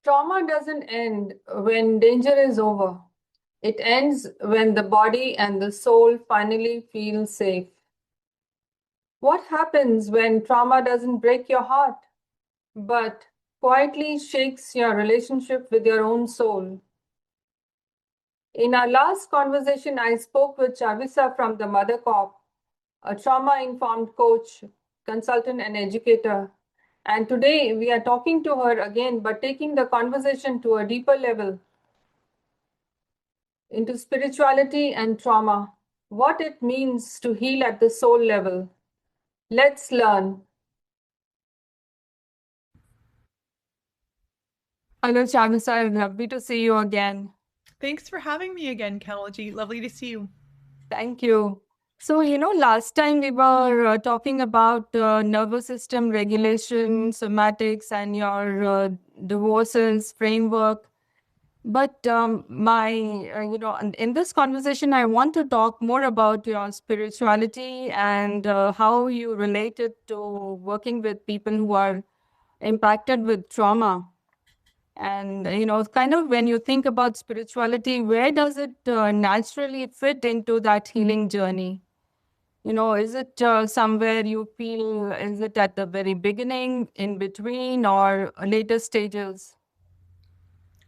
Trauma doesn't end when danger is over. It ends when the body and the soul finally feel safe. What happens when trauma doesn't break your heart, but quietly shakes your relationship with your own soul? In our last conversation, I spoke with Chavisa from the Mother Corp, a trauma informed coach, consultant, and educator. And today we are talking to her again, but taking the conversation to a deeper level into spirituality and trauma, what it means to heal at the soul level. Let's learn. Hello, Chavisa. Lovely to see you again. Thanks for having me again, Kalaji. Lovely to see you. Thank you. So, last time we were talking about nervous system regulation, somatics, and your divorces framework. But in this conversation, I want to talk more about your spirituality and how you relate it to working with people who are impacted with trauma. And, kind of when you think about spirituality, where does it naturally fit into that healing journey? Is it somewhere you feel, is it at the very beginning, in between, or later stages?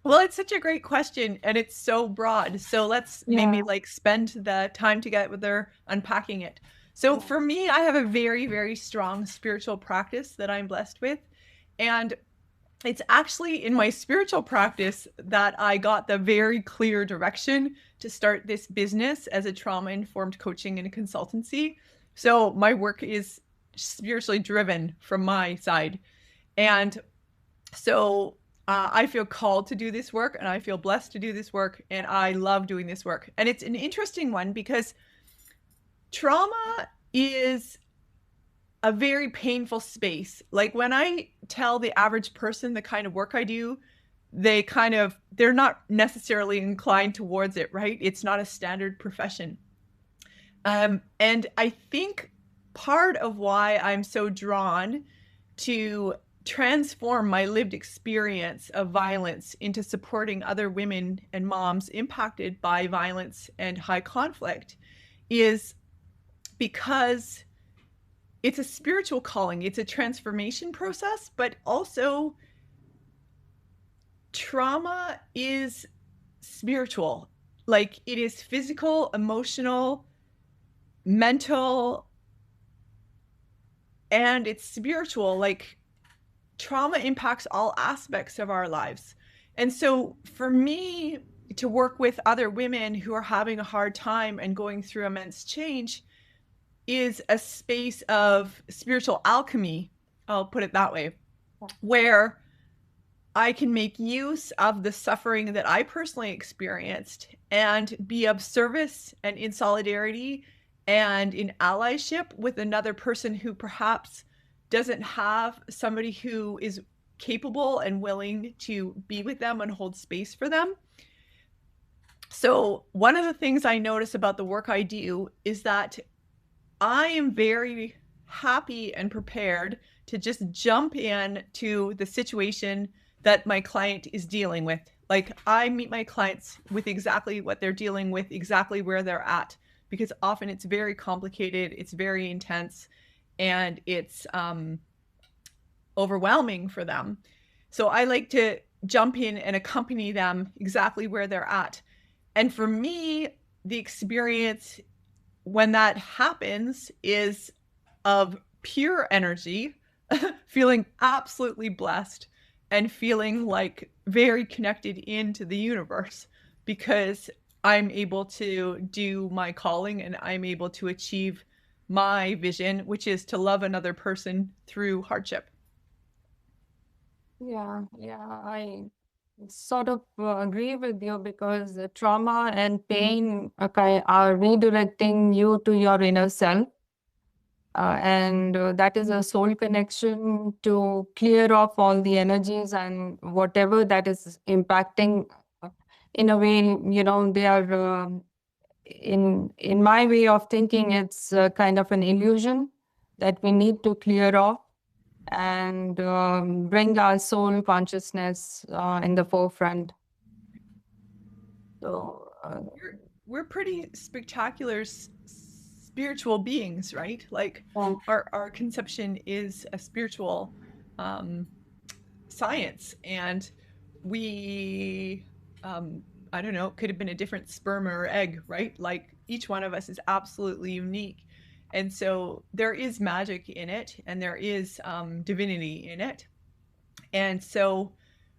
Well, it's such a great question and it's so broad. So let's maybe Yeah. spend the time together unpacking it. So for me, I have a very, very strong spiritual practice that I'm blessed with. And it's actually in my spiritual practice that I got the very clear direction to start this business as a trauma informed coaching and consultancy. So my work is spiritually driven from my side. And so I feel called to do this work and I feel blessed to do this work and I love doing this work. And it's an interesting one because trauma is a very painful space. Like when I tell the average person the kind of work I do, they're not necessarily inclined towards it, right? It's not a standard profession. And I think part of why I'm so drawn to transform my lived experience of violence into supporting other women and moms impacted by violence and high conflict is because it's a spiritual calling. It's a transformation process, but also trauma is spiritual. Like it is physical, emotional, mental, and it's spiritual. Like trauma impacts all aspects of our lives. And so for me to work with other women who are having a hard time and going through immense change is a space of spiritual alchemy, I'll put it that way, where I can make use of the suffering that I personally experienced and be of service and in solidarity and in allyship with another person who perhaps doesn't have somebody who is capable and willing to be with them and hold space for them. So, one of the things I notice about the work I do is that I am very happy and prepared to just jump in to the situation that my client is dealing with. Like I meet my clients with exactly what they're dealing with, exactly where they're at, because often it's very complicated, it's very intense, and it's overwhelming for them. So I like to jump in and accompany them exactly where they're at. And for me, the experience when that happens is of pure energy, feeling absolutely blessed and feeling like very connected into the universe because I'm able to do my calling and I'm able to achieve my vision, which is to love another person through hardship. Yeah, I sort of agree with you because trauma and pain are redirecting you to your inner self. And that is a soul connection to clear off all the energies and whatever that is impacting in a way, they are, in my way of thinking, it's kind of an illusion that we need to clear off. and bring our soul consciousness in the forefront. So, We're pretty spectacular spiritual beings, right? Like yeah. our conception is a spiritual um, science, and we I don't know, it could have been a different sperm or egg, right? Like each one of us is absolutely unique, and so there is magic in it, and there is divinity in it. And so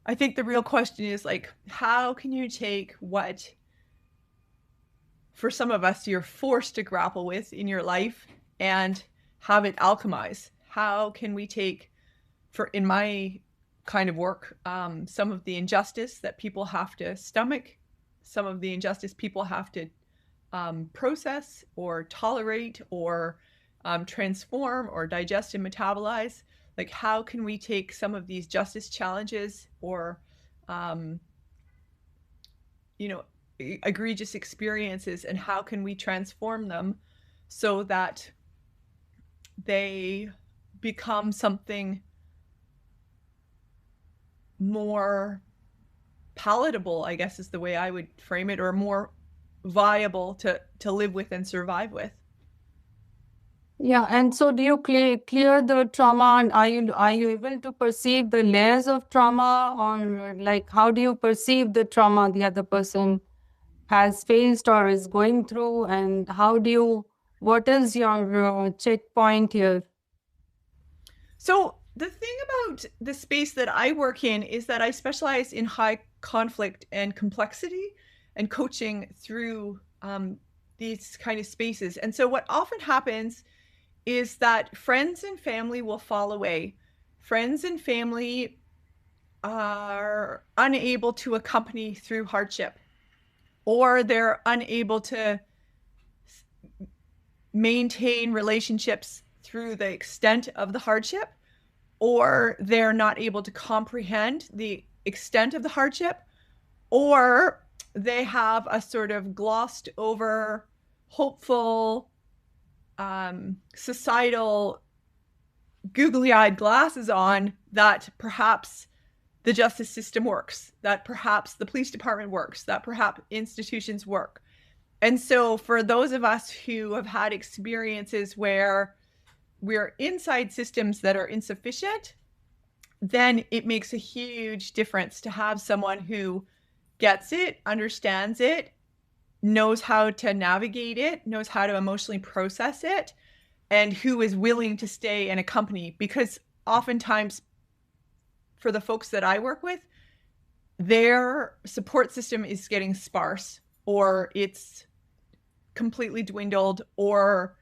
I think the real question is like, how can you take what for some of us you're forced to grapple with in your life and have it alchemize? How can we take, for in my kind of work, some of the injustice that people have to stomach, some of the injustice people have to process or tolerate or transform or digest and metabolize? Like, how can we take some of these justice challenges or, um, you know, egregious experiences, and how can we transform them so that they become something more palatable, I guess is the way I would frame it, or more viable to live with and survive with. Yeah, and so do you clear the trauma, and are you able to perceive the layers of trauma, or like how do you perceive the trauma the other person has faced or is going through, and what is your checkpoint here? So the thing about the space that I work in is that I specialize in high conflict and complexity and coaching through these kind of spaces. And so what often happens is that friends and family will fall away. Friends and family are unable to accompany through hardship, or they're unable to maintain relationships through the extent of the hardship, or they're not able to comprehend the extent of the hardship, or they have a sort of glossed over, hopeful, societal, googly eyed glasses on that perhaps the justice system works, that perhaps the police department works, that perhaps institutions work. And so, for those of us who have had experiences where we're inside systems that are insufficient, then it makes a huge difference to have someone who gets it, understands it, knows how to navigate it, knows how to emotionally process it, and who is willing to stay and accompany. Because oftentimes, for the folks that I work with, their support system is getting sparse, or it's completely dwindled, or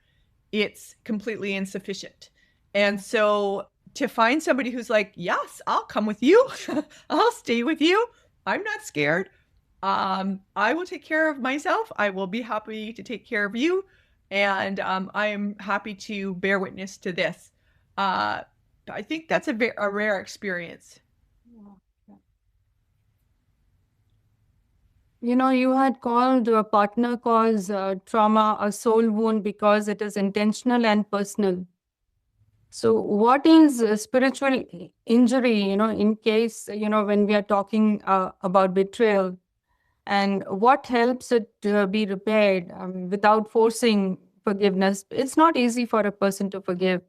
it's completely insufficient. And so to find somebody who's like, yes, I'll come with you, I'll stay with you, I'm not scared, I will take care of myself, I will be happy to take care of you, and I am happy to bear witness to this. I think that's a rare experience. You had called a partner cause trauma a soul wound because it is intentional and personal. So, what is spiritual injury, in case, when we are talking about betrayal, and what helps it be repaired without forcing forgiveness? It's not easy for a person to forgive.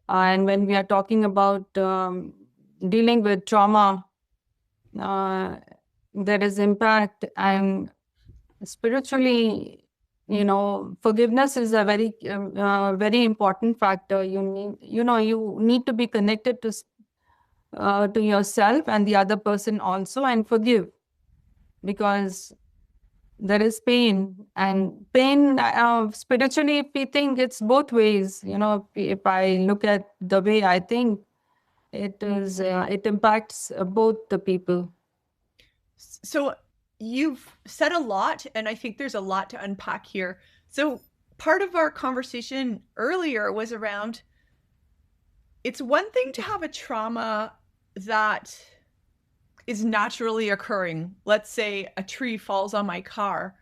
And when we are talking about dealing with trauma, uh, there is impact, and spiritually, forgiveness is a very important factor. You need to be connected to yourself and the other person also, and forgive, because there is pain, and pain spiritually, if we think, it's both ways. If I look at the way I think, it impacts both the people. So you've said a lot, and I think there's a lot to unpack here. So part of our conversation earlier was around, it's one thing to have a trauma that is naturally occurring. Let's say a tree falls on my car.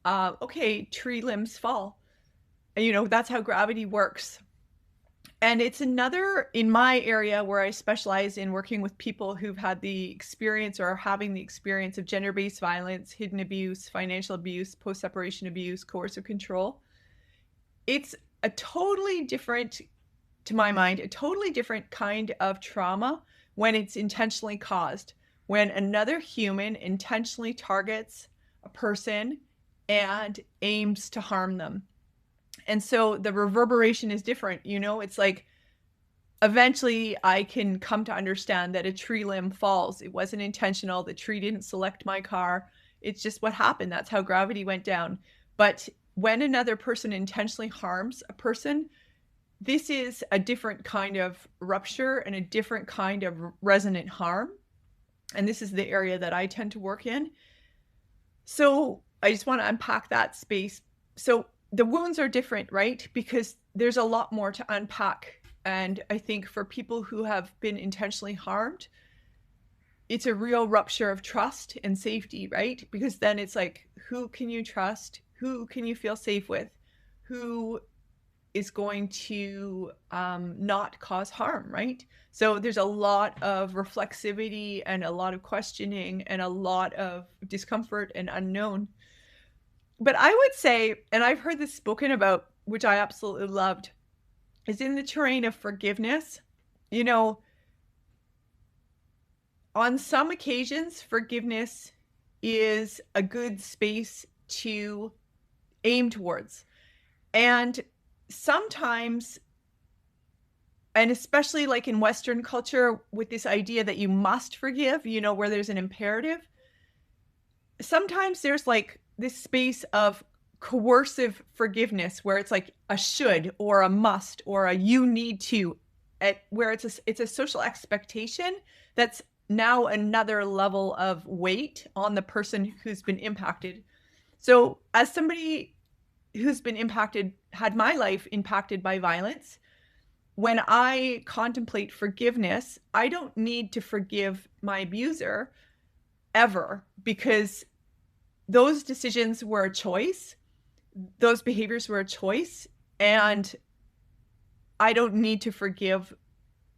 Okay, tree limbs fall. That's how gravity works. And it's another in my area where I specialize in working with people who've had the experience or are having the experience of gender-based violence, hidden abuse, financial abuse, post-separation abuse, coercive control. It's a totally different, to my mind, a totally different kind of trauma when it's intentionally caused, when another human intentionally targets a person and aims to harm them. And so the reverberation is different. It's like eventually I can come to understand that a tree limb falls. It wasn't intentional. The tree didn't select my car. It's just what happened. That's how gravity went down. But when another person intentionally harms a person, this is a different kind of rupture and a different kind of resonant harm. And this is the area that I tend to work in. So I just want to unpack that space. So the wounds are different, right? Because there's a lot more to unpack. And I think for people who have been intentionally harmed, it's a real rupture of trust and safety, right? Because then it's like, who can you trust? Who can you feel safe with? Who is going to not cause harm, right? So there's a lot of reflexivity and a lot of questioning and a lot of discomfort and unknown. But I would say, and I've heard this spoken about, which I absolutely loved, is in the terrain of forgiveness. On some occasions, forgiveness is a good space to aim towards. And sometimes, and especially like in Western culture with this idea that you must forgive, where there's an imperative, sometimes there's like this space of coercive forgiveness where it's like a should or a must or a you need to, where it's a social expectation that's now another level of weight on the person who's been impacted. So as somebody who's been impacted, had my life impacted by violence, when I contemplate forgiveness, I don't need to forgive my abuser ever, because those decisions were a choice. Those behaviors were a choice. And I don't need to forgive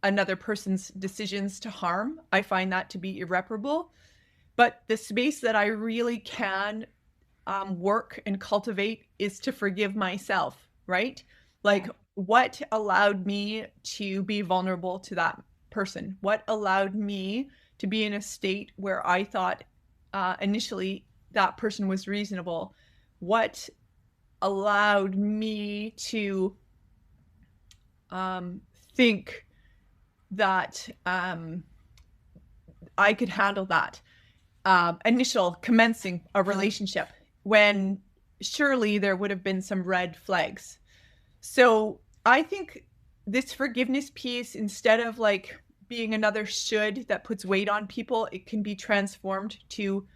another person's decisions to harm. I find that to be irreparable. But the space that I really can work and cultivate is to forgive myself, right? Like, what allowed me to be vulnerable to that person? What allowed me to be in a state where I thought initially that person was reasonable? What allowed me to think that I could handle that initial commencing a relationship when surely there would have been some red flags. So I think this forgiveness piece, instead of like being another should that puts weight on people, it can be transformed to,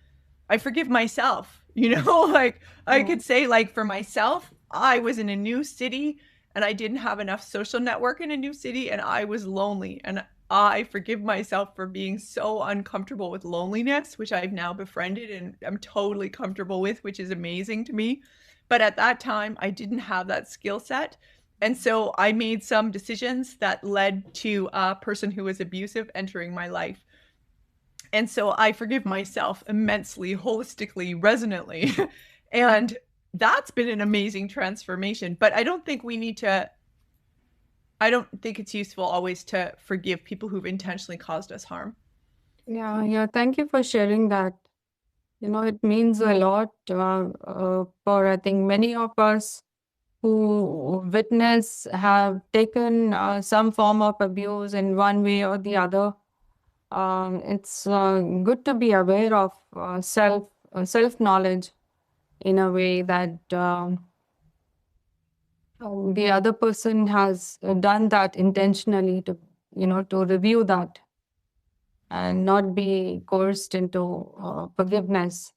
I forgive myself, like I could say, like, for myself, I was in a new city and I didn't have enough social network in a new city and I was lonely, and I forgive myself for being so uncomfortable with loneliness, which I've now befriended and I'm totally comfortable with, which is amazing to me. But at that time, I didn't have that skill set. And so I made some decisions that led to a person who was abusive entering my life. And so I forgive myself immensely, holistically, resonantly. And that's been an amazing transformation. But I don't think it's useful always to forgive people who've intentionally caused us harm. Yeah. Thank you for sharing that. It means a lot for, I think, many of us who have taken some form of abuse in one way or the other. It's good to be aware of self knowledge in a way that the other person has done that intentionally to review that and not be coerced into forgiveness.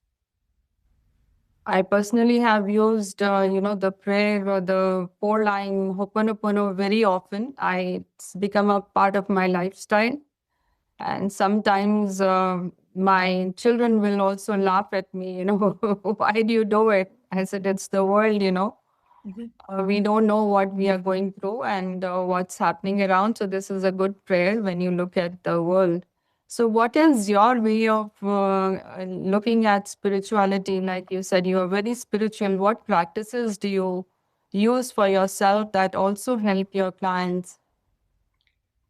I personally have used, the prayer or the four line Ho'oponopono very often. It's become a part of my lifestyle. And sometimes my children will also laugh at me, why do you do it? I said, it's the world, Mhm. We don't know what we are going through and what's happening around. So, this is a good prayer when you look at the world. So, what is your way of looking at spirituality? Like you said, you are very spiritual. What practices do you use for yourself that also help your clients?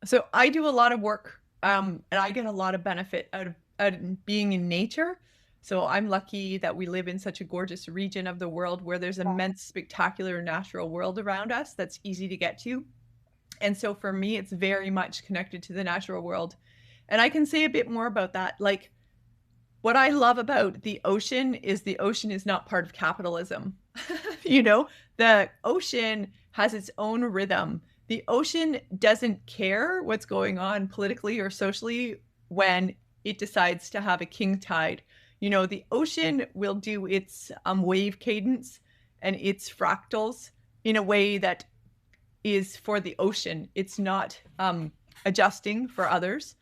So I do a lot of work, and I get a lot of benefit out of being in nature. So I'm lucky that we live in such a gorgeous region of the world where there's immense, spectacular natural world around us that's easy to get to. And so for me, it's very much connected to the natural world. And I can say a bit more about that. Like, what I love about the ocean is not part of capitalism. You know, the ocean has its own rhythm. The ocean doesn't care what's going on politically or socially when it decides to have a king tide. You know, the ocean will do its wave cadence and its fractals in a way that is for the ocean. It's not adjusting for others.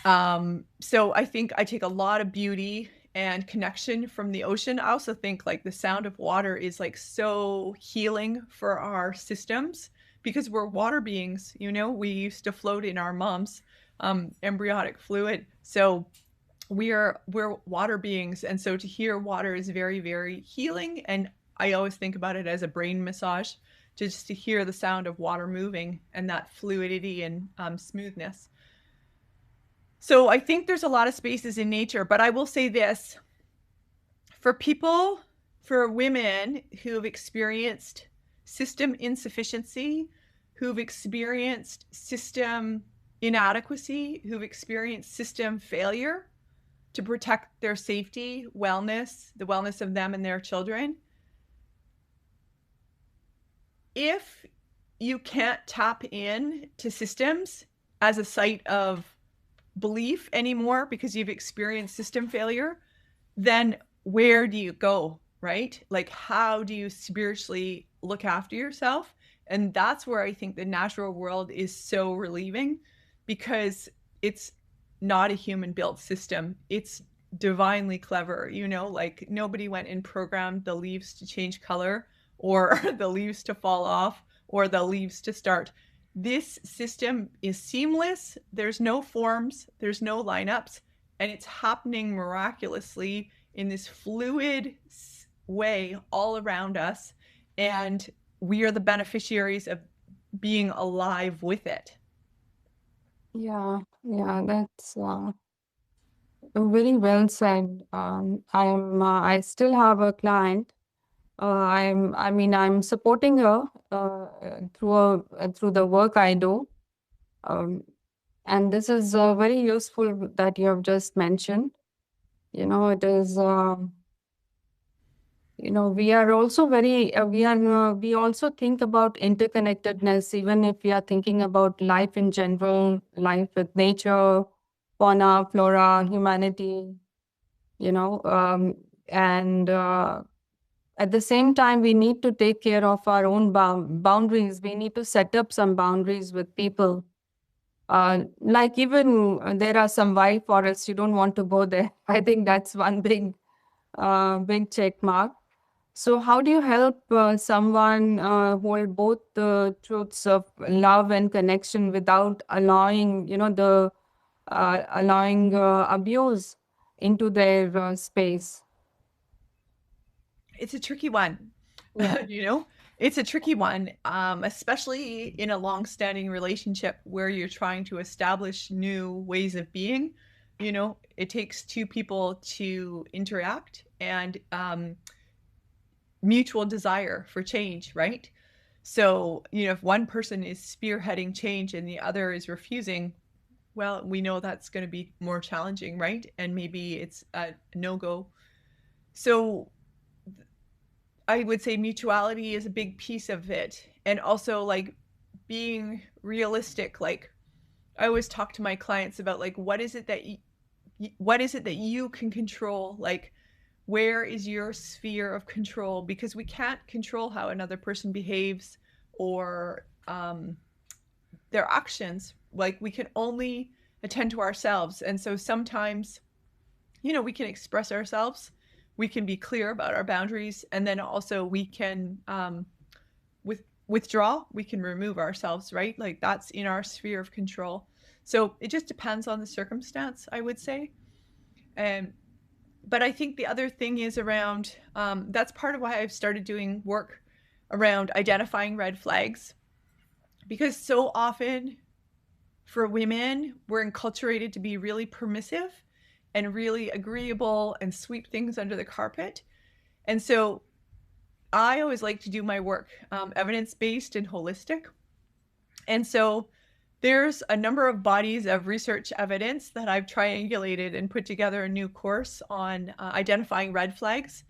So I think I take a lot of beauty and connection from the ocean. I also think like the sound of water is like so healing for our systems because we're water beings, you know, we used to float in our mom's embryonic fluid. So we're water beings. And so to hear water is very, very healing. And I always think about it as a brain massage, just to hear the sound of water moving and that fluidity and smoothness. So I think there's a lot of spaces in nature, but I will say this for people, for women who've experienced system insufficiency, who've experienced system inadequacy, who've experienced system failure to protect their safety, wellness, the wellness of them and their children. If you can't tap in to systems as a site of belief anymore because you've experienced system failure, then where do you go, right? Like, how do you spiritually look after yourself? And that's where I think the natural world is so relieving because it's not a human built system. It's divinely clever, you know, like nobody went and programmed the leaves to change color or the leaves to fall off or the leaves to start. This system is seamless. There's no forms, there's no lineups, and it's happening miraculously in this fluid way all around us. And we are the beneficiaries of being alive with it. Yeah, yeah, that's very well said. I still have a client. I'm supporting her through the work I do. Um, and this is very useful that you have just mentioned. You know, it is. We are also we also think about interconnectedness, even if we are thinking about life in general, life with nature, fauna, flora, humanity, you know, and at the same time, we need to take care of our own boundaries. We need to set up some boundaries with people. Like even there are some wild forests, you don't want to go there. I think that's one big check mark. So, how do you help someone hold both the truths of love and connection without allowing, the allowing abuse into their space? It's a tricky one. Yeah. You know, it's a tricky one, especially in a long-standing relationship where you're trying to establish new ways of being. You know, it takes two people to interact and mutual desire for change, right? So, you know, if one person is spearheading change and the other is refusing, well, we know that's going to be more challenging, right? And maybe it's a no go. So, I would say mutuality is a big piece of it. And also, like, being realistic. Like, I always talk to my clients about, like, what is it that you can control? Like, where is your sphere of control? Because we can't control how another person behaves or their actions. Like, we can only attend to ourselves. And so sometimes, you know, we can express ourselves, we can be clear about our boundaries, and then also we can withdraw, we can remove ourselves, right? Like that's in our sphere of control. So it just depends on the circumstance, I would say. And but I think the other thing is around that's part of why I've started doing work around identifying red flags, because so often for women we're enculturated to be really permissive and really agreeable and sweep things under the carpet. And so I always like to do my work evidence-based and holistic. And so there's a number of bodies of research evidence that I've triangulated and put together a new course on identifying red flags.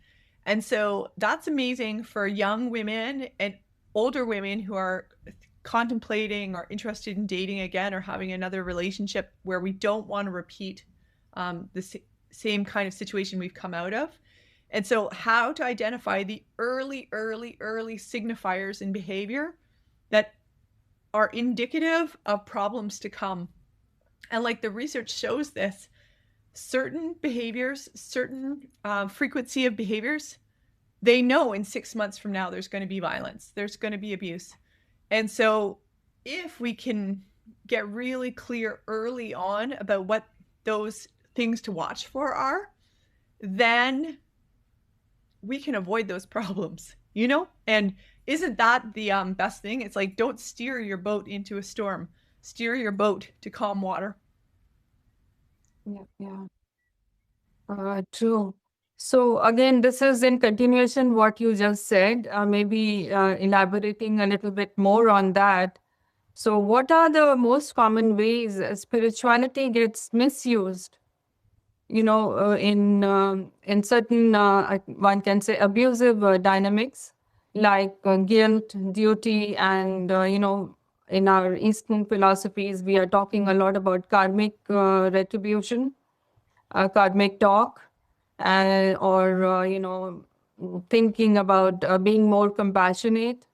And so that's amazing for young women and older women who are contemplating or interested in dating again or having another relationship where we don't want to repeat the same kind of situation we've come out of. And so how to identify the early signifiers in behavior that are indicative of problems to come. And like the research shows this, certain behaviors, certain frequency of behaviors, they know in 6 months from now there's going to be violence, there's going to be abuse. And so if we can get really clear early on about what those things to watch for are, then we can avoid those problems, you know? And isn't that the best thing? It's like, don't steer your boat into a storm. Steer your boat to calm water. Yeah. True. So again, this is in continuation what you just said, maybe elaborating a little bit more on that. So what are the most common ways spirituality gets misused? In certain, one can say, abusive dynamics, like guilt, duty, and, in our Eastern philosophies, we are talking a lot about karmic retribution, karmic talk, or, thinking about being more compassionate.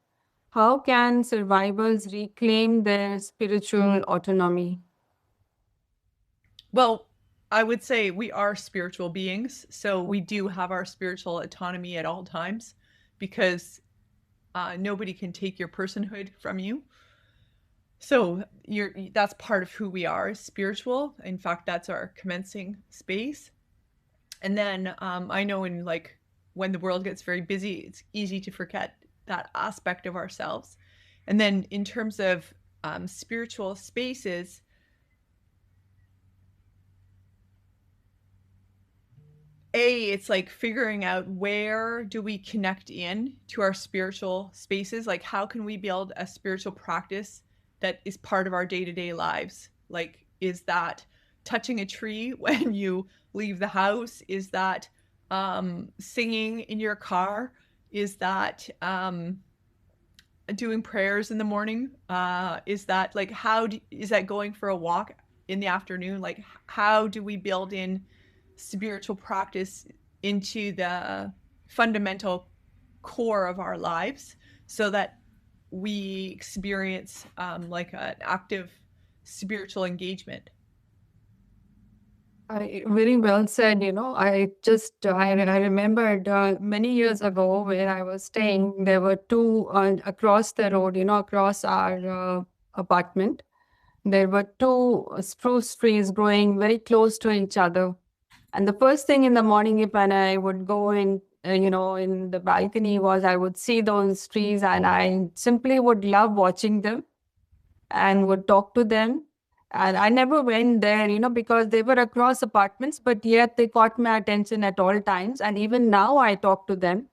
How can survivors reclaim their spiritual autonomy? Well, I would say we are spiritual beings, so we do have our spiritual autonomy at all times, because nobody can take your personhood from you. So that's part of who we are, spiritual. In fact, that's our commencing space. And then I know when the world gets very busy, it's easy to forget that aspect of ourselves. And then in terms of spiritual spaces, it's like figuring out where do we connect in to our spiritual spaces? Like, how can we build a spiritual practice that is part of our day-to-day lives? Like, is that touching a tree when you leave the house? Is that singing in your car? Is that doing prayers in the morning? Is that like, is that going for a walk in the afternoon? Like, how do we build in spiritual practice into the fundamental core of our lives so that we experience like an active spiritual engagement? Very well said. I remembered many years ago where I was staying, there were two across the road, across our apartment. There were two spruce trees growing very close to each other. And the first thing in the morning, if when I would go in, in the balcony, was I would see those trees and I simply would love watching them and would talk to them. And I never went there, because they were across apartments, but yet they caught my attention at all times. And even now I talk to them.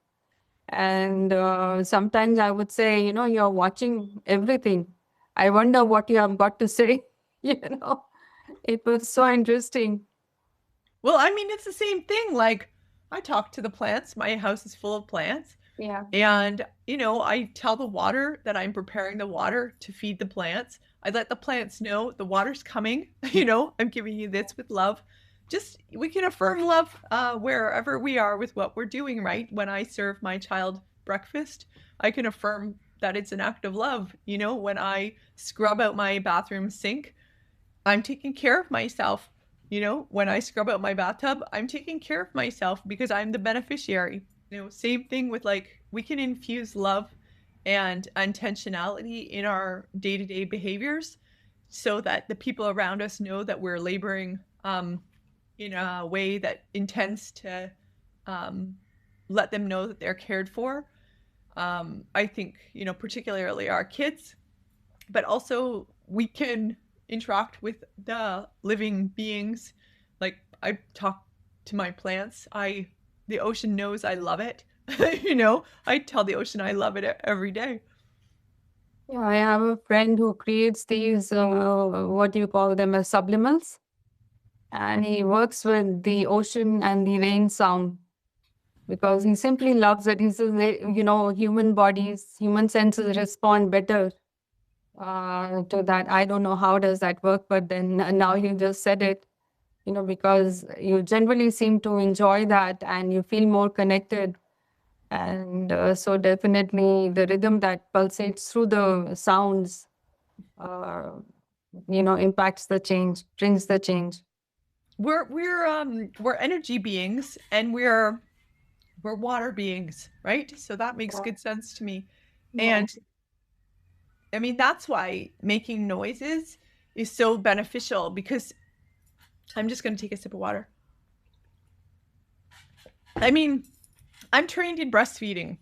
And sometimes I would say, you're watching everything. I wonder what you have got to say. you know, it was so interesting. Well, I mean, it's the same thing. Like, I talk to the plants. My house is full of plants. Yeah. And, I tell the water that I'm preparing the water to feed the plants. I let the plants know the water's coming. I'm giving you this with love. Just, we can affirm love wherever we are with what we're doing, right? When I serve my child breakfast, I can affirm that it's an act of love. When I scrub out my bathroom sink, I'm taking care of myself. When I scrub out my bathtub, I'm taking care of myself because I'm the beneficiary. Same thing with like, we can infuse love and intentionality in our day-to-day behaviors so that the people around us know that we're laboring in a way that intends to um, let them know that they're cared for. I think, particularly our kids, but also we can interact with the living beings. Like, I talk to my plants. The ocean knows I love it. I tell the ocean I love it every day. Yeah, I have a friend who creates these, what do you call them, as sublimals, and he works with the ocean and the rain sound because he simply loves it. He says, human bodies, human senses respond better to that. I don't know how does that work, but then now you just said it, because you generally seem to enjoy that and you feel more connected. And so definitely the rhythm that pulsates through the sounds, uh, impacts the change, brings the change. We're energy beings, and we're water beings, right? So that makes Yeah. good sense to me. Yeah. And I mean, that's why making noises is so beneficial, because I'm just going to take a sip of water. I mean, I'm trained in breastfeeding.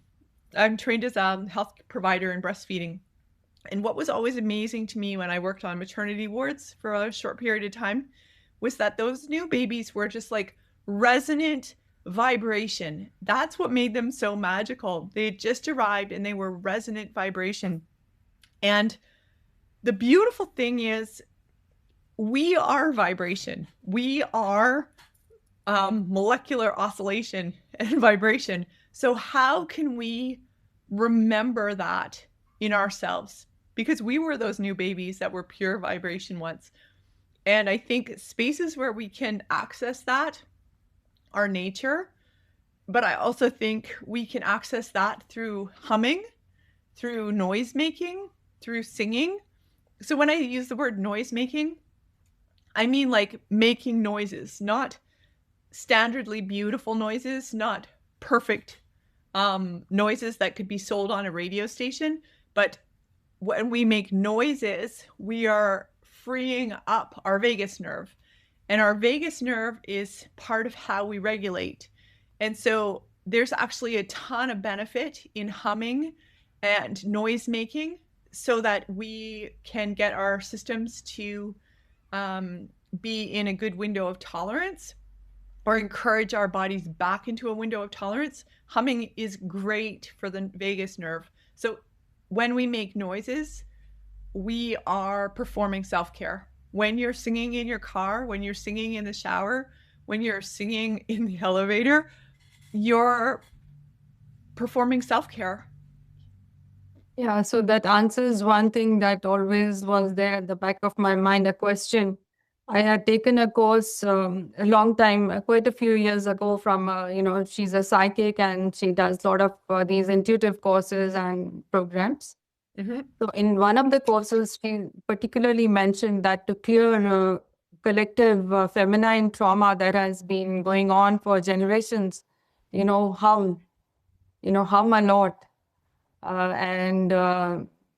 I'm trained as a health provider in breastfeeding. And what was always amazing to me when I worked on maternity wards for a short period of time was that those new babies were just like resonant vibration. That's what made them so magical. They had just arrived and they were resonant vibration. And the beautiful thing is, we are vibration. We are molecular oscillation and vibration. So, how can we remember that in ourselves? Because we were those new babies that were pure vibration once. And I think spaces where we can access that are nature. But I also think we can access that through humming, through noise making, through singing. So, when I use the word noise making, I mean like making noises, not standardly beautiful noises, not perfect noises that could be sold on a radio station. But when we make noises, we are freeing up our vagus nerve. And our vagus nerve is part of how we regulate. And so there's actually a ton of benefit in humming and noise making so that we can get our systems to be in a good window of tolerance, or encourage our bodies back into a window of tolerance. Humming is great for the vagus nerve. So when we make noises, we are performing self-care. When you're singing in your car, when you're singing in the shower, when you're singing in the elevator, you're performing self-care. Yeah, so that answers one thing that always was there at the back of my mind, a question. I had taken a course a long time, quite a few years ago from, she's a psychic and she does a lot of these intuitive courses and programs. Mm-hmm. So in one of the courses, she particularly mentioned that to clear collective feminine trauma that has been going on for generations, hum a lot. And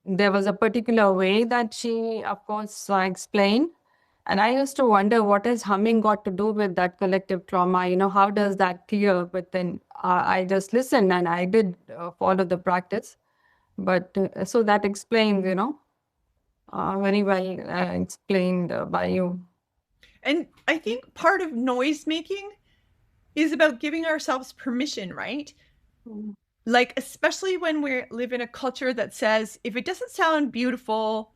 there was a particular way that she, of course, explained. And I used to wonder, what has humming got to do with that collective trauma? How does that clear? But then I just listened and I did follow the practice. But so that explains, very well explained by you. And I think part of noise making is about giving ourselves permission, right? Mm. Like, especially when we live in a culture that says, if it doesn't sound beautiful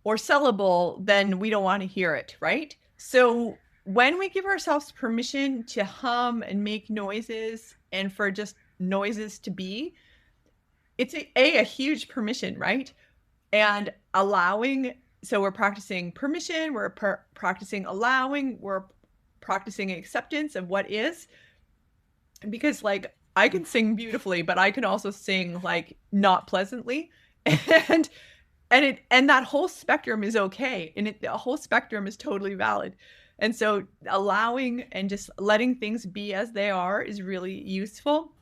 or sellable, then we don't want to hear it, right? So when we give ourselves permission to hum and make noises, and for just noises to be, it's a huge permission, right? And allowing, so we're practicing permission, we're practicing allowing, we're practicing acceptance of what is. Because like, I can sing beautifully, but I can also sing like not pleasantly. and and that whole spectrum is okay, and the whole spectrum is totally valid. And so allowing and just letting things be as they are is really useful.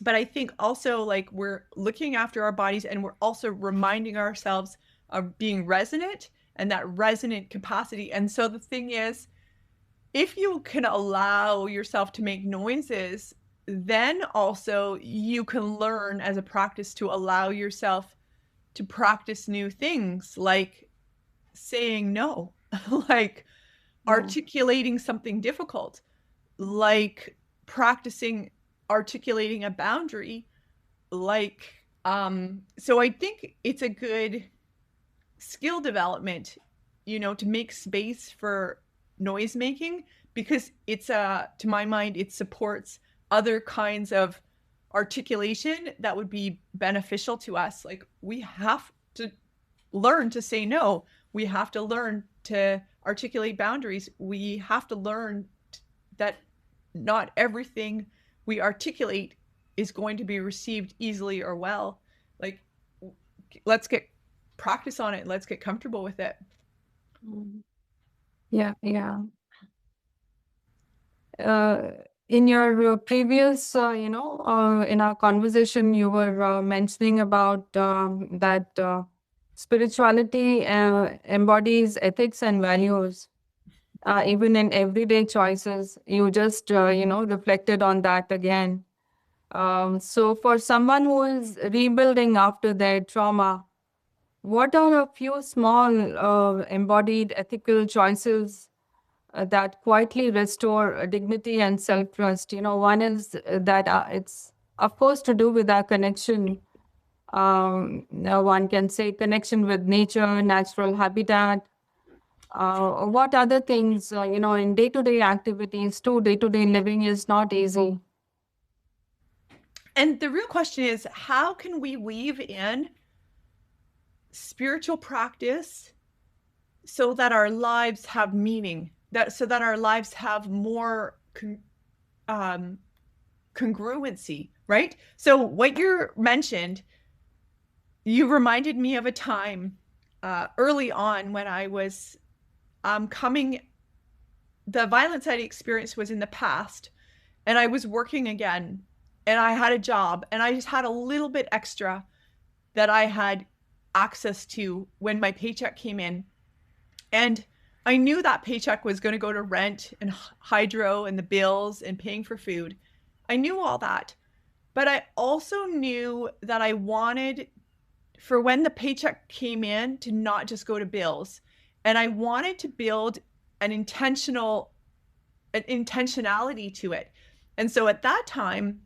But I think also, like, we're looking after our bodies and we're also reminding ourselves of being resonant and that resonant capacity. And so the thing is, if you can allow yourself to make noises, then also you can learn as a practice to allow yourself to practice new things, like saying no, like articulating something difficult, like practicing articulating a boundary, like so I think it's a good skill development, to make space for noise making, because it's to my mind, it supports other kinds of articulation that would be beneficial to us. Like, we have to learn to say no. We have to learn to articulate boundaries. We have to learn that not everything we articulate is going to be received easily or well. Like, let's get practice on it. Let's get comfortable with it. Yeah, yeah. In your previous, in our conversation, you were mentioning about that spirituality embodies ethics and values, even in everyday choices. You just, reflected on that again. So, for someone who is rebuilding after their trauma, what are a few small embodied ethical choices that quietly restore dignity and self trust? One is that it's, of course, to do with our connection. One can say connection with nature, natural habitat. What other things, in day to day activities, too, day to day living is not easy. And the real question is, how can we weave in spiritual practice so that our lives have meaning, so that our lives have more congruency, right? So what you mentioned, you reminded me of a time early on when I was the violence I experienced was in the past, and I was working again, and I had a job, and I just had a little bit extra that I had access to when my paycheck came in. And I knew that paycheck was going to go to rent and hydro and the bills and paying for food. I knew all that. But I also knew that I wanted, for when the paycheck came in, to not just go to bills. And I wanted to build an intentionality to it. And so at that time,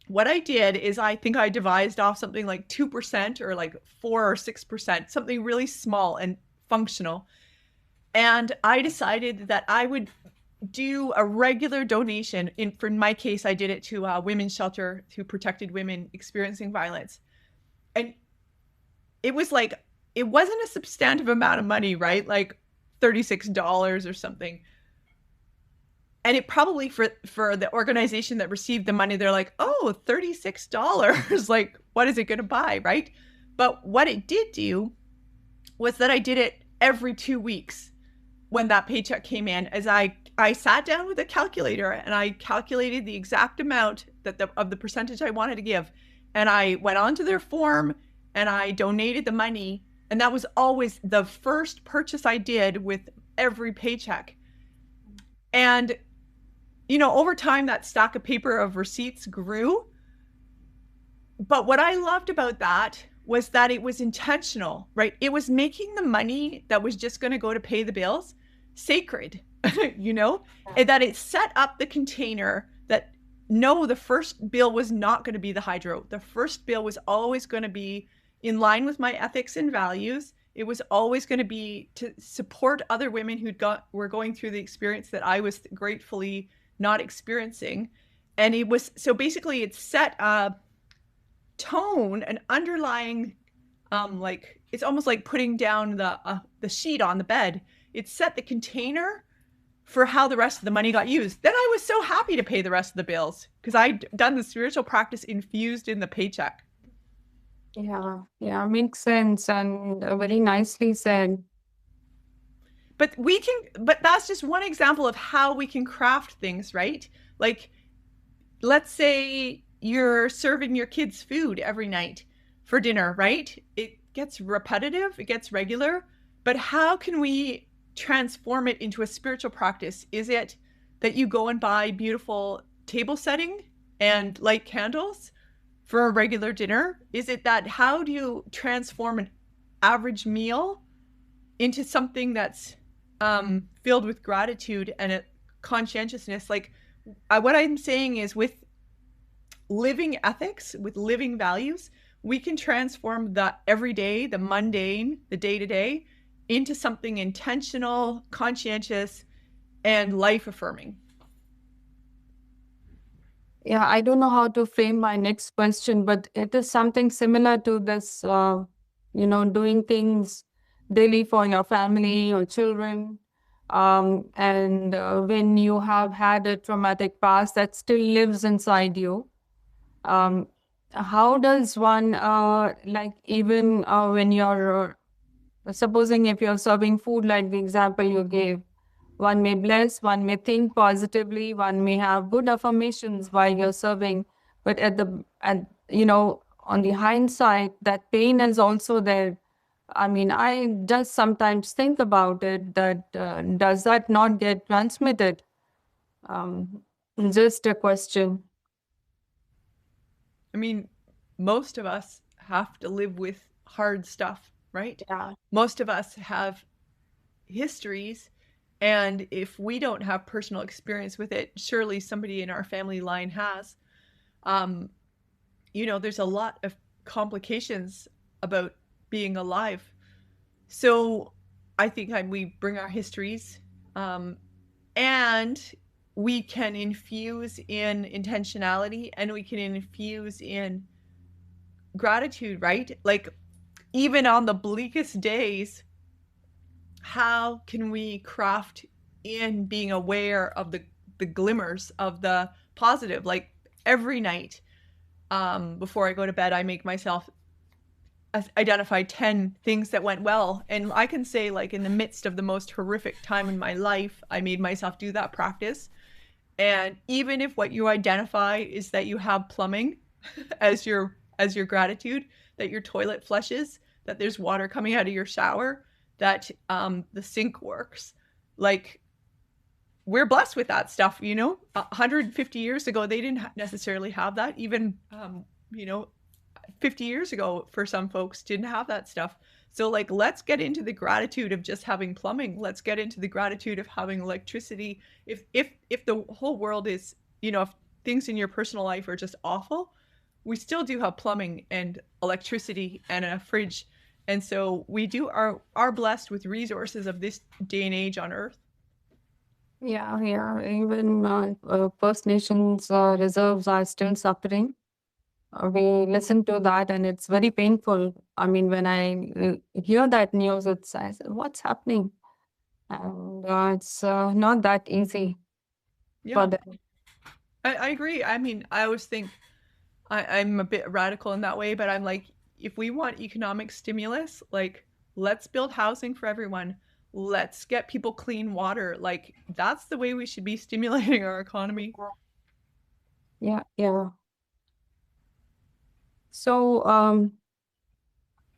what I did is, I think I devised off something like 2% or like 4 or 6%, something really small and functional. And I decided that I would do a regular donation. For my case, I did it to a women's shelter who protected women experiencing violence. And it was like, it wasn't a substantive amount of money, right? Like $36 or something. And it probably, for the organization that received the money, they're like, oh, $36. Like, what is it going to buy, right? But what it did do was that I did it every 2 weeks when that paycheck came in, as I sat down with a calculator and I calculated the exact amount of the percentage I wanted to give. And I went onto their form and I donated the money. And that was always the first purchase I did with every paycheck. And, over time, that stack of paper of receipts grew. But what I loved about that was that it was intentional, right? It was making the money that was just going to go to pay the bills sacred, and that it set up the container that, no, the first bill was not going to be the hydro. The first bill was always going to be in line with my ethics and values. It was always going to be to support other women were going through the experience that I was gratefully not experiencing. And it was, so basically it set a tone, an underlying, like, it's almost like putting down the sheet on the bed. It set the container for how the rest of the money got used. Then I was so happy to pay the rest of the bills because I'd done the spiritual practice infused in the paycheck. Yeah, makes sense, and very nicely said. but that's just one example of how we can craft things, right? Like, let's say you're serving your kids food every night for dinner, right? It gets repetitive, it gets regular, but how can we transform it into a spiritual practice? Is it that you go and buy beautiful table setting and light candles for a regular dinner? Is it that how do you transform an average meal into something that's filled with gratitude and a conscientiousness? Like, what I'm saying is, with living ethics, with living values, we can transform the everyday, the mundane, the day to day into something intentional, conscientious, and life affirming. Yeah, I don't know how to frame my next question, but it is something similar to this, doing things daily for your family or children. And when you have had a traumatic past that still lives inside you, um, how does one, like, even when you're, supposing if you're serving food, like the example you gave, one may bless, one may think positively, one may have good affirmations while you're serving, but on the hindsight, that pain is also there. I mean, I just sometimes think about it that does that not get transmitted? Um, just a question. I mean, most of us have to live with hard stuff, right? Yeah. Most of us have histories, and if we don't have personal experience with it, surely somebody in our family line has. um, there's a lot of complications about being alive. So I think we bring our histories, um, and we can infuse in intentionality, and we can infuse in gratitude, right? Like, even on the bleakest days, how can we craft in being aware of the glimmers of the positive? Like, every night, before I go to bed, I make myself identify 10 things that went well. And I can say, like, in the midst of the most horrific time in my life, I made myself do that practice. And even if what you identify is that you have plumbing as your gratitude, that your toilet flushes, that there's water coming out of your shower, that the sink works, like, we're blessed with that stuff. 150 years ago, they didn't necessarily have that. Even 50 years ago, for some folks, didn't have that stuff. So, like, let's get into the gratitude of just having plumbing. Let's get into the gratitude of having electricity. If the whole world is, if things in your personal life are just awful, we still do have plumbing and electricity and a fridge. And so we are blessed with resources of this day and age on earth. Yeah, yeah. Even First Nations reserves are still suffering. We listen to that and it's very painful. I mean, when I hear that news, I say, what's happening? And it's not that easy for Yeah, them. I agree. I mean, I always think I'm a bit radical in that way, but I'm like, if we want economic stimulus, like, let's build housing for everyone. Let's get people clean water. Like, that's the way we should be stimulating our economy. Yeah, yeah. So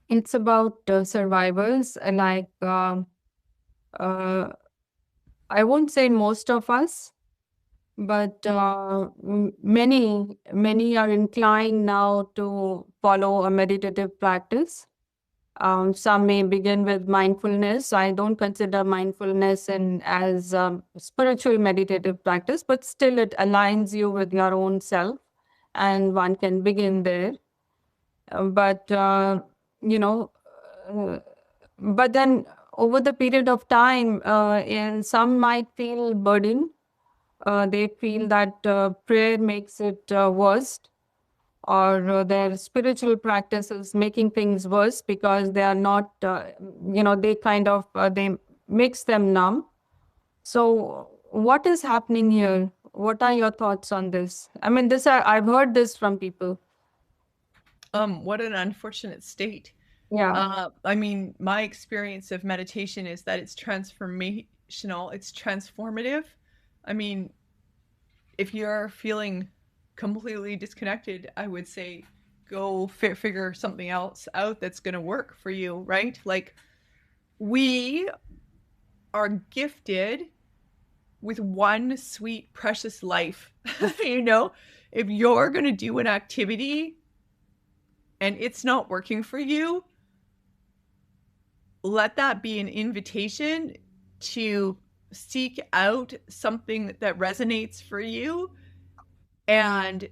it's about survivors, like uh, I won't say most of us, but many are inclined now to follow a meditative practice. Some may begin with mindfulness. I don't consider mindfulness as spiritual meditative practice, but still it aligns you with your own self, and one can begin there. But you know, uh, but then over the period of time, and some might feel burdened. They feel that prayer makes it worse, or their spiritual practice is making things worse because they are not, they kind of they makes them numb. So what is happening here? What are your thoughts on this? I mean, I've heard this from people. What an unfortunate state. Yeah. I mean, my experience of meditation is that it's transformational, it's transformative. I mean, if you're feeling completely disconnected, I would say go figure something else out that's going to work for you, right? Like, we are gifted with one sweet, precious life. You know, if you're going to do an activity and it's not working for you, let that be an invitation to seek out something that resonates for you and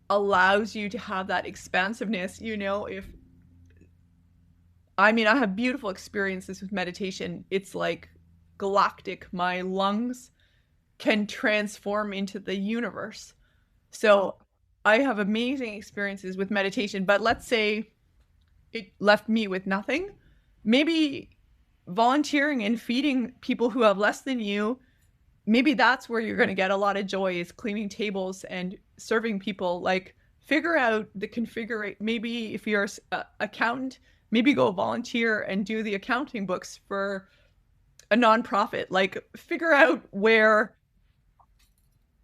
allows you to have that expansiveness. You know, if I mean, I have beautiful experiences with meditation. It's like galactic. My lungs can transform into the universe. So I have amazing experiences with meditation, but let's say it left me with nothing. Maybe volunteering and feeding people who have less than you, maybe that's where you're going to get a lot of joy, is cleaning tables and serving people. Like, figure out the configure. Maybe if you're an accountant, maybe go volunteer and do the accounting books for a nonprofit. Like, figure out where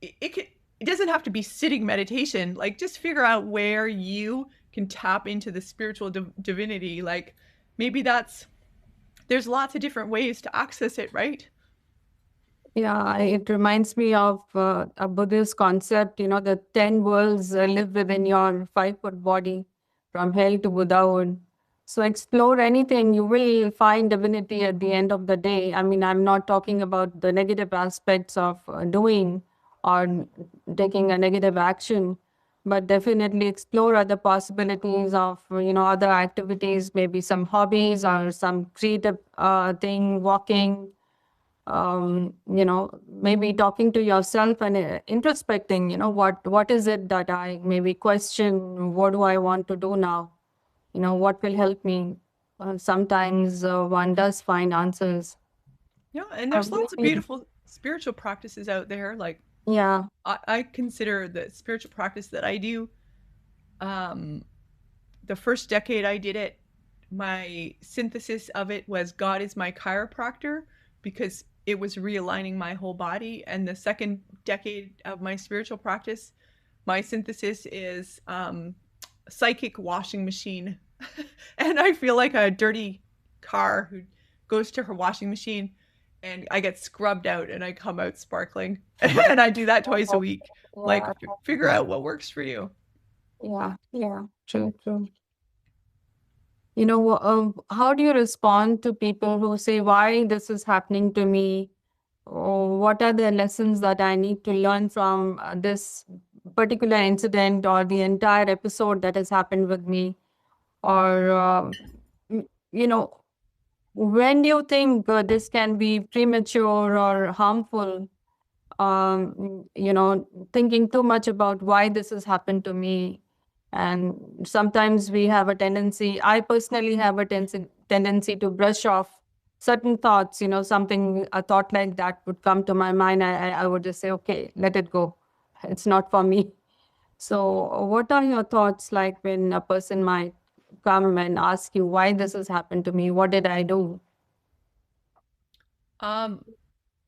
it doesn't have to be sitting meditation. Like, just figure out where you can tap into the spiritual divinity. Like, maybe there's lots of different ways to access it, right? Yeah, it reminds me of a Buddhist concept, the 10 worlds live within your 5-foot body, from hell to Buddhahood. So explore anything, you will find divinity at the end of the day. I mean, I'm not talking about the negative aspects of doing or taking a negative action, but definitely explore other possibilities of, other activities, maybe some hobbies or some creative thing, walking, maybe talking to yourself and introspecting, what is it that I maybe question? What do I want to do now? What will help me? Sometimes one does find answers. Yeah, and How there's do you lots of feel? beautiful spiritual practices out there. Like, Yeah. I consider the spiritual practice that I do, um, the first decade I did it, my synthesis of it was God is my chiropractor, because it was realigning my whole body. And the second decade of my spiritual practice, my synthesis is psychic washing machine. And I feel like a dirty car who goes to her washing machine, and I get scrubbed out and I come out sparkling. And I do that twice a week. Like, Yeah. figure out what works for you. Yeah. Yeah. True. True. How do you respond to people who say, why this is happening to me? Or what are the lessons that I need to learn from this particular incident or the entire episode that has happened with me? Or, m- you know, when do you think this can be premature or harmful? Thinking too much about why this has happened to me. And sometimes we have a tendency, I personally have a tendency to brush off certain thoughts, something, a thought like that would come to my mind. I would just say, okay, let it go. It's not for me. So, what are your thoughts like when a person might come and ask you why this has happened to me? What did I do? Um,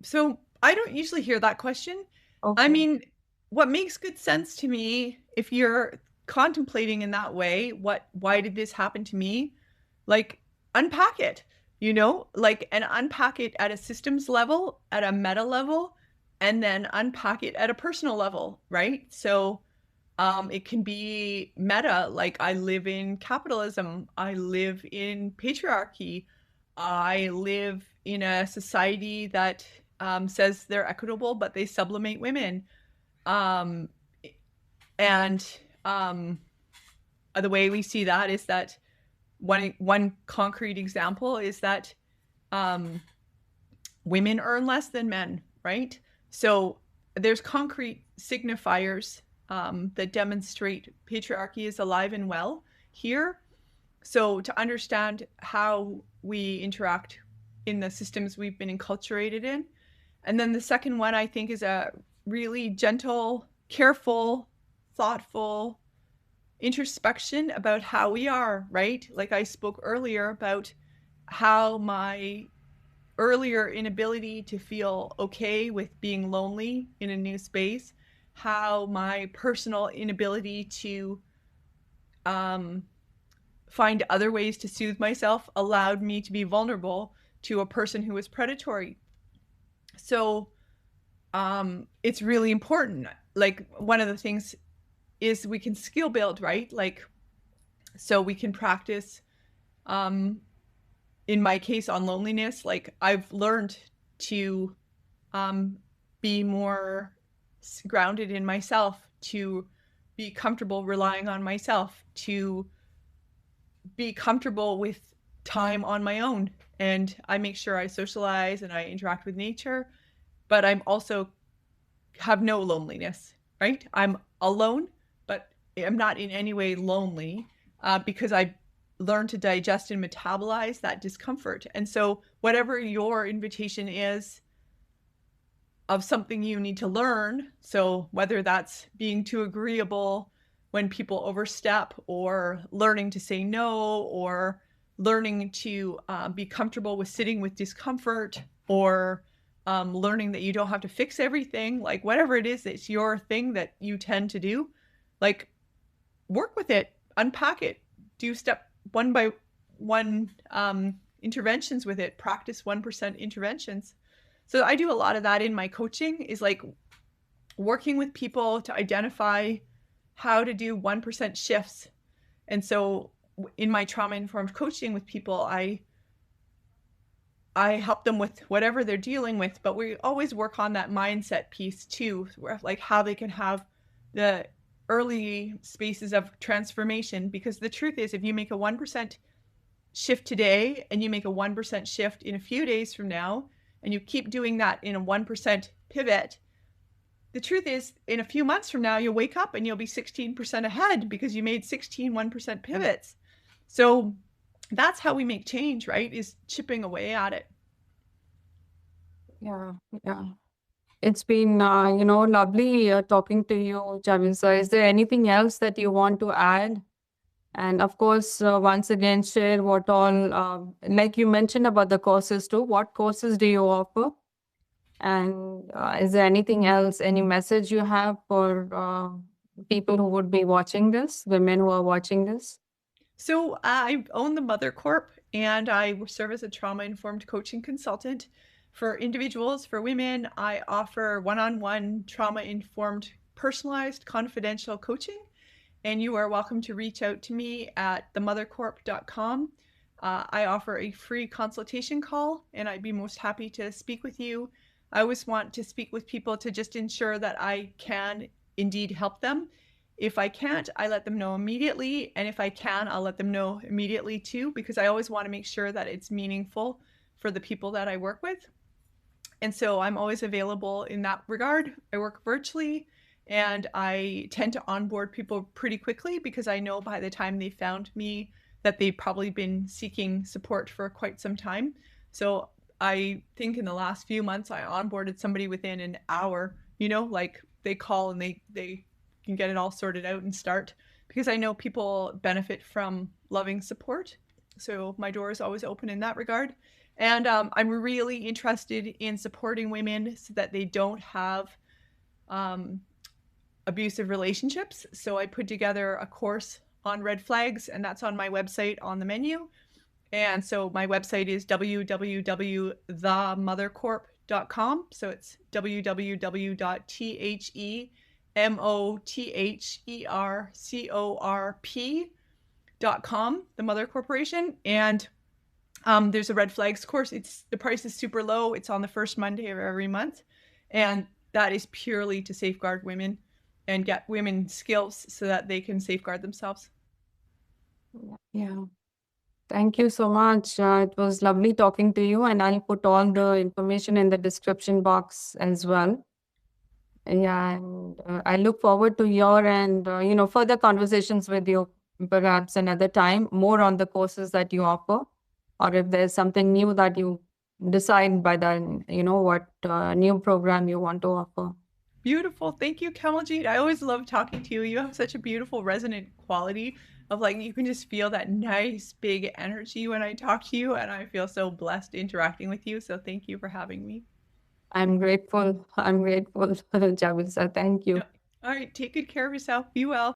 So I don't usually hear that question. I Okay. mean, what makes good sense to me, if you're contemplating in that way, why did this happen to me? Like, unpack it, like, and unpack it at a systems level, at a meta level, and then unpack it at a personal level, right? So it can be meta, like, I live in capitalism, I live in patriarchy, I live in a society that says they're equitable, but they sublimate women. Um, and um, the way we see that is that one concrete example is that um, women earn less than men, right? So there's concrete signifiers that demonstrate patriarchy is alive and well here. So to understand how we interact in the systems we've been enculturated in. And then the second one, I think, is a really gentle, careful, thoughtful introspection about how we are, right? Like I spoke earlier about how my earlier inability to feel okay with being lonely in a new space, how my personal inability to find other ways to soothe myself allowed me to be vulnerable to a person who was predatory. So it's really important. Like one of the things is we can skill build, right? Like, so we can practice, in my case on loneliness, like I've learned to be more grounded in myself, to be comfortable relying on myself, to be comfortable with time on my own. And I make sure I socialize and I interact with nature, but I'm also have no loneliness, right? I'm alone, but I'm not in any way lonely because I learned to digest and metabolize that discomfort. And so whatever your invitation is of something you need to learn, so whether that's being too agreeable when people overstep, or learning to say no, or learning to be comfortable with sitting with discomfort, or learning that you don't have to fix everything, like whatever it is, it's your thing that you tend to do, like work with it, unpack it, do step one by one interventions with it, practice 1% interventions. So I do a lot of that in my coaching, is like working with people to identify how to do 1% shifts. And so in my trauma-informed coaching with people, I help them with whatever they're dealing with, but we always work on that mindset piece too, where like how they can have the early spaces of transformation. Because the truth is, if you make a 1% shift today and you make a 1% shift in a few days from now, and you keep doing that in a 1% pivot, the truth is, in a few months from now, you'll wake up and you'll be 16% ahead because you made 16 1% pivots. So that's how we make change, right? Is chipping away at it. Yeah, yeah. It's been, lovely talking to you, Chavisa. Is there anything else that you want to add? And of course, once again, share what all, like you mentioned about the courses too, what courses do you offer? And is there anything else, any message you have for people who would be watching this, women who are watching this? So I own the Mother Corp, and I serve as a trauma-informed coaching consultant for individuals. For women, I offer one-on-one trauma-informed, personalized, confidential coaching. And you are welcome to reach out to me at themothercorp.com. I offer a free consultation call, and I'd be most happy to speak with you. I always want to speak with people to just ensure that I can indeed help them. If I can't, I let them know immediately. And if I can, I'll let them know immediately too, because I always want to make sure that it's meaningful for the people that I work with. And so I'm always available in that regard. I work virtually, and I tend to onboard people pretty quickly because I know by the time they found me that they've probably been seeking support for quite some time. So I think in the last few months, I onboarded somebody within an hour, like they call and they can get it all sorted out and start, because I know people benefit from loving support. So my door is always open in that regard. And I'm really interested in supporting women so that they don't have abusive relationships. So I put together a course on red flags, and that's on my website on the menu. And so my website is www.themothercorp.com. So it's www.themothercorp.com, the Mother Corporation. And there's a red flags course. The price is super low. It's on the first Monday of every month. And that is purely to safeguard women and get women skills so that they can safeguard themselves. Yeah. Thank you so much. It was lovely talking to you, and I'll put all the information in the description box as well. Yeah, and I look forward to your and further conversations with you, perhaps another time, more on the courses that you offer, or if there's something new that you decide by then, what new program you want to offer. Beautiful. Thank you, Kamaljit. I always love talking to you. You have such a beautiful resonant quality of like you can just feel that nice big energy when I talk to you, and I feel so blessed interacting with you. So thank you for having me. I'm grateful. I'm grateful, Chavisa. Thank you. All right, take good care of yourself. Be well.